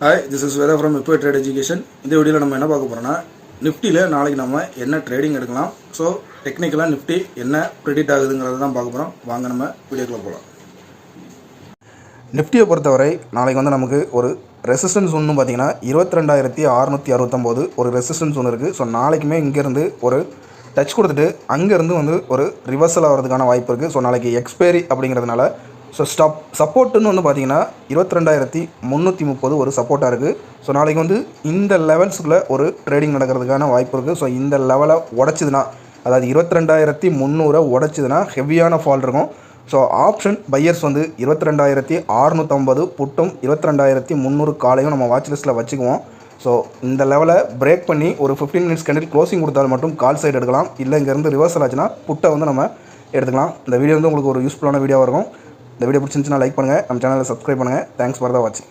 Hi, this is Veda from இப்போ trade education. இந்த வீடியோவில் நம்ம என்ன பார்க்க போகிறோம்னா, நிஃப்டியில் நாளைக்கு நம்ம என்ன ட்ரேடிங் எடுக்கலாம், ஸோ டெக்னிக்கலாக நிஃப்டி என்ன ப்ரெடிக்ட் ஆகுதுங்கிறத தான் பார்க்க போகிறோம். வாங்க நம்ம வீடியோக்குள்ளே போகலாம். நிஃப்டியை பொறுத்தவரை நாளைக்கு நமக்கு ஒரு ரெசிஸ்டன்ஸ் ஒன்று பார்த்தீங்கன்னா 22,669 ஒரு ரெசிஸ்டன்ஸ் ஒன்று இருக்குது. ஸோ நாளைக்குமே இங்கேருந்து ஒரு டச் கொடுத்துட்டு அங்கேருந்து ஒரு ரிவர்சல் ஆகிறதுக்கான வாய்ப்பு இருக்குது. ஸோ நாளைக்கு எக்ஸ்பைரி அப்படிங்கிறதுனால ஸோ சப்போர்ட்டுன்னு பார்த்தீங்கன்னா 22,330 ஒரு சப்போர்ட்டாக இருக்குது. ஸோ நாளைக்கு இந்த லெவல்ஸுக்குள்ளே ஒரு ட்ரேடிங் நடக்கிறதுக்கான வாய்ப்பு இருக்குது. ஸோ இந்த லெவலை உடச்சிதுன்னா, அதாவது 22,300 உடச்சிதுன்னா ஹெவியான ஃபால் இருக்கும். ஸோ ஆப்ஷன் பையர்ஸ் 22,650 புட்டும் 22,300 காலையும் நம்ம வாட்ச் லிஸ்ட்டில் வச்சுக்குவோம். ஸோ இந்த லெவலை பிரேக் பண்ணி ஒரு 15 மினிட்ஸ் கேண்டில் க்ளோசிங் கொடுத்தால் மட்டும் கால் சைடு எடுக்கலாம். இல்லை இங்கேருந்து ரிவர்சல் ஆச்சுன்னா புட்டை நம்ம எடுத்துக்கலாம். இந்த வீடியோ உங்களுக்கு ஒரு யூஸ்ஃபுல்லான வீடியோவாக இருக்கும். இந்த வீடியோ பிடிச்சிருந்துச்சுன்னா லைக் பண்ணுங்கள், நம்ம சேனலை சப்ஸ்கிரைப் பண்ணுங்கள். தேங்க்ஸ் ஃபார் த வாட்சிங்.